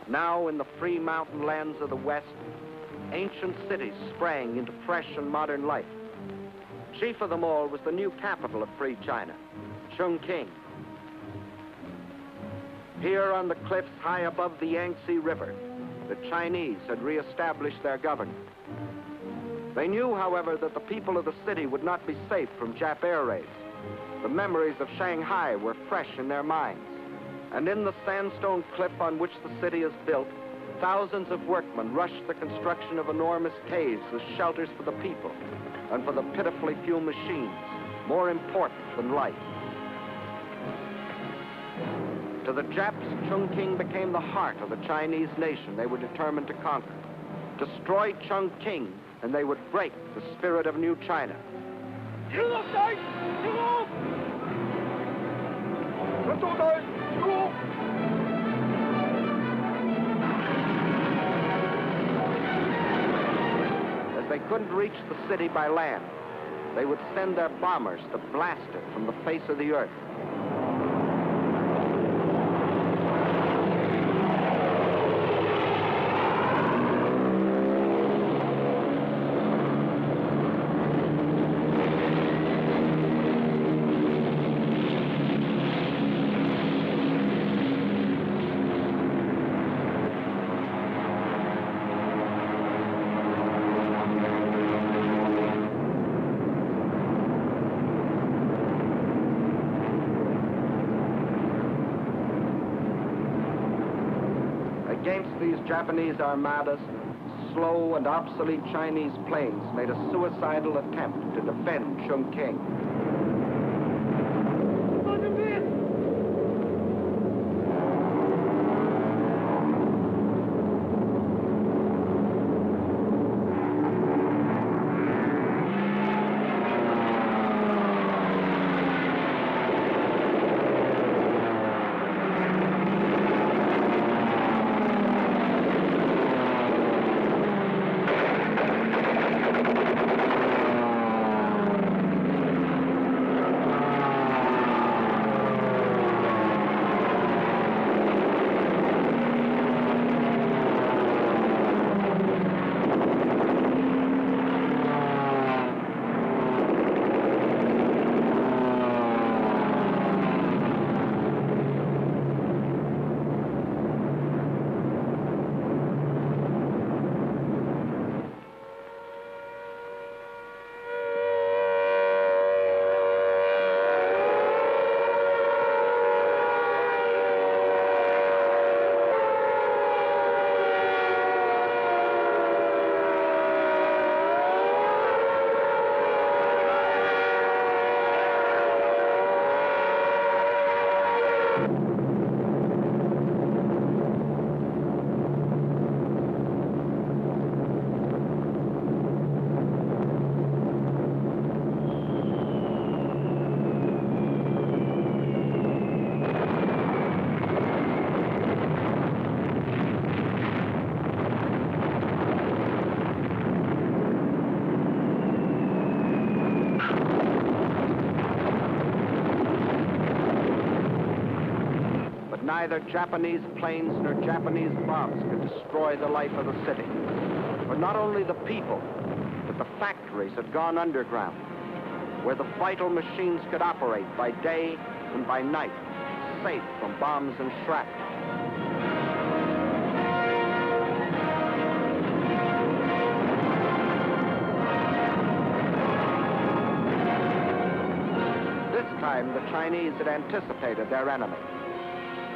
Now, in the free mountain lands of the West, ancient cities sprang into fresh and modern life. Chief of them all was the new capital of free China, Chongqing. Here on the cliffs high above the Yangtze River, the Chinese had reestablished their government. They knew, however, that the people of the city would not be safe from Jap air raids. The memories of Shanghai were fresh in their minds. And in the sandstone cliff on which the city is built, thousands of workmen rushed the construction of enormous caves as shelters for the people and for the pitifully few machines, more important than life. To the Japs, Chongqing became the heart of the Chinese nation they were determined to conquer. Destroy Chongqing, and they would break the spirit of New China. As they couldn't reach the city by land, they would send their bombers to blast it from the face of the earth. Against these Japanese armadas, slow and obsolete Chinese planes made a suicidal attempt to defend Chongqing. Neither Japanese planes nor Japanese bombs could destroy the life of the city. But not only the people, but the factories had gone underground, where the vital machines could operate by day and by night, safe from bombs and shrapnel. This time, the Chinese had anticipated their enemy.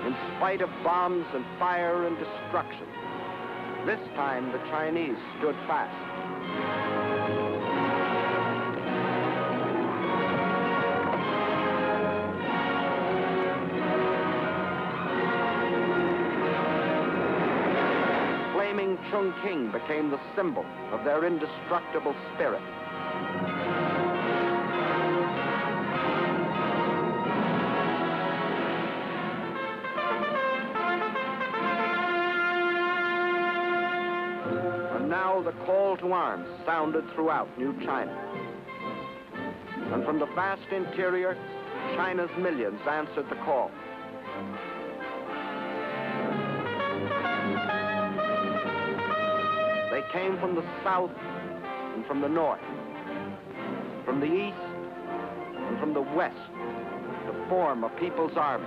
In spite of bombs and fire and destruction, this time the Chinese stood fast. Flaming Chongqing became the symbol of their indestructible spirit. Now the call to arms sounded throughout New China. And from the vast interior, China's millions answered the call. came from the south and from the north, from the east and from the west, to form a people's army.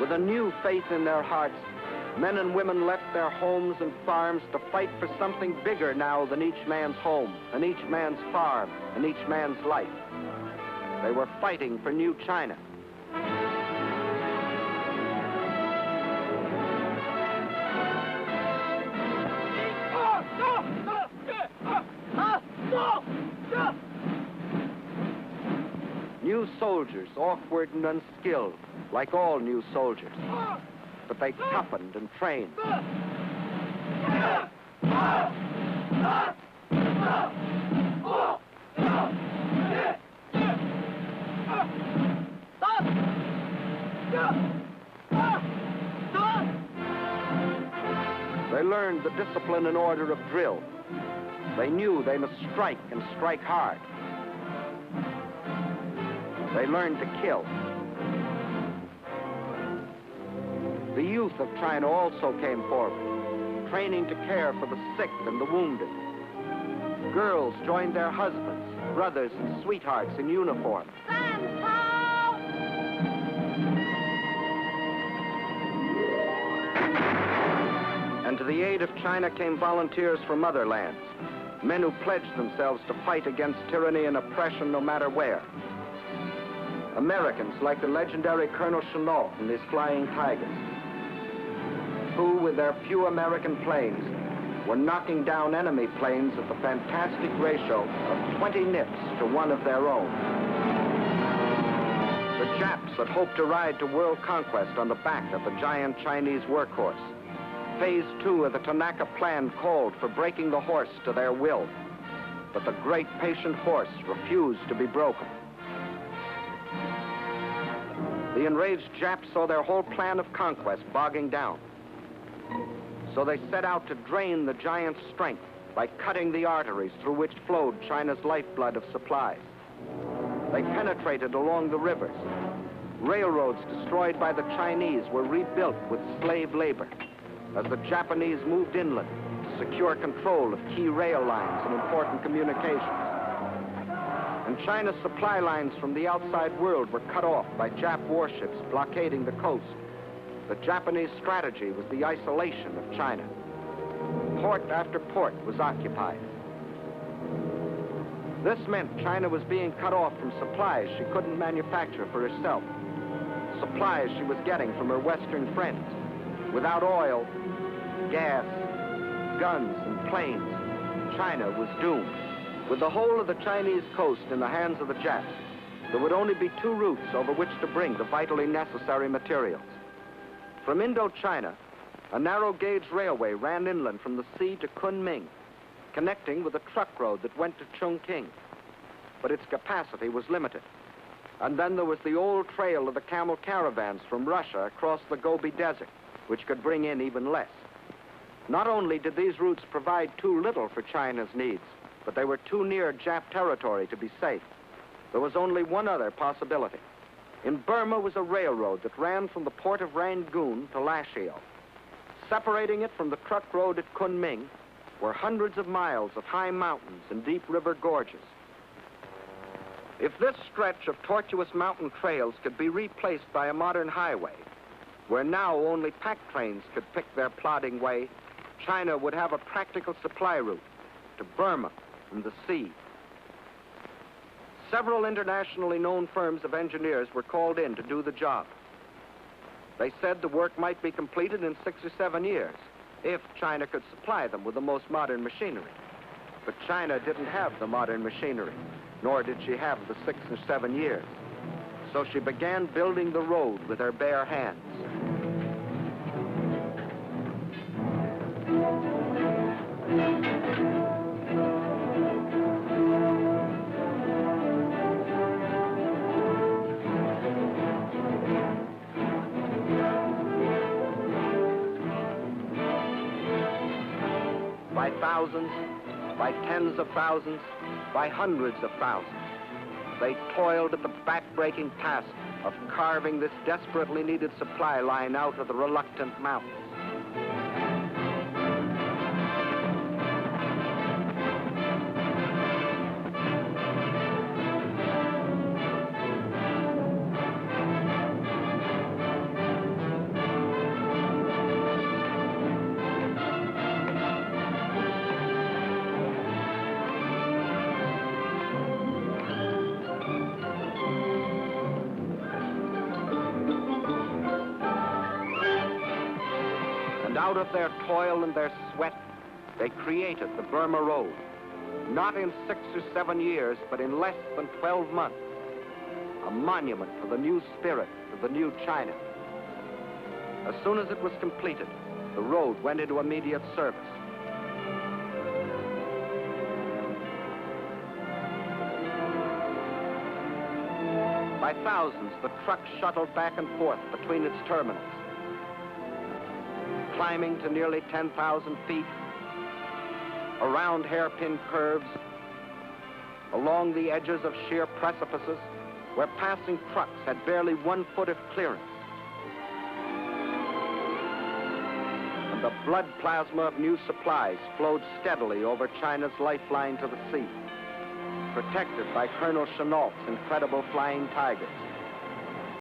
With a new faith in their hearts, men and women left their homes and farms to fight for something bigger now than each man's home, and each man's farm, and each man's life. They were fighting for new China. New soldiers, awkward and unskilled, like all new soldiers. But they toughened and trained. They learned the discipline and order of drill. They knew they must strike and strike hard. They learned to kill. The youth of China also came forward, training to care for the sick and the wounded. Girls joined their husbands, brothers, and sweethearts in uniform. And to the aid of China came volunteers from other lands, men who pledged themselves to fight against tyranny and oppression no matter where. Americans like the legendary Colonel Chennault and his Flying Tigers, who, with their few American planes, were knocking down enemy planes at the fantastic ratio of 20 nips to one of their own. The Japs had hoped to ride to world conquest on the back of the giant Chinese workhorse. Phase 2 of the Tanaka Plan called for breaking the horse to their will, but the great patient horse refused to be broken. The enraged Japs saw their whole plan of conquest bogging down. So they set out to drain the giant's strength by cutting the arteries through which flowed China's lifeblood of supplies. They penetrated along the rivers. Railroads destroyed by the Chinese were rebuilt with slave labor as the Japanese moved inland to secure control of key rail lines and important communications. And China's supply lines from the outside world were cut off by Jap warships blockading the coast. The Japanese strategy was the isolation of China. Port after port was occupied. This meant China was being cut off from supplies she couldn't manufacture for herself. Supplies she was getting from her Western friends. Without oil, gas, guns, and planes, China was doomed. With the whole of the Chinese coast in the hands of the Japs, there would only be two routes over which to bring the vitally necessary materials. From Indochina, a narrow-gauge railway ran inland from the sea to Kunming, connecting with a truck road that went to Chongqing. But its capacity was limited. And then there was the old trail of the camel caravans from Russia across the Gobi Desert, which could bring in even less. Not only did these routes provide too little for China's needs, but they were too near Jap territory to be safe. There was only one other possibility. In Burma was a railroad that ran from the port of Rangoon to Lashio. Separating it from the truck road at Kunming were hundreds of miles of high mountains and deep river gorges. If this stretch of tortuous mountain trails could be replaced by a modern highway, where now only pack trains could pick their plodding way, China would have a practical supply route to Burma from the sea. Several internationally known firms of engineers were called in to do the job. They said the work might be completed in 6 or 7 years, if China could supply them with the most modern machinery. But China didn't have the modern machinery, nor did she have the 6 or 7 years. So she began building the road with her bare hands. By thousands, by tens of thousands, by hundreds of thousands, they toiled at the back-breaking task of carving this desperately needed supply line out of the reluctant mountains. out of their toil and their sweat, they created the Burma Road. Not in 6 or 7 years, but in less than 12 months. A monument to the new spirit of the new China. As soon as it was completed, the road went into immediate service. By thousands, the trucks shuttled back and forth between its terminals, climbing to nearly 10,000 feet, around hairpin curves, along the edges of sheer precipices, where passing trucks had barely 1 foot of clearance. And the blood plasma of new supplies flowed steadily over China's lifeline to the sea, protected by Colonel Chennault's incredible flying tigers.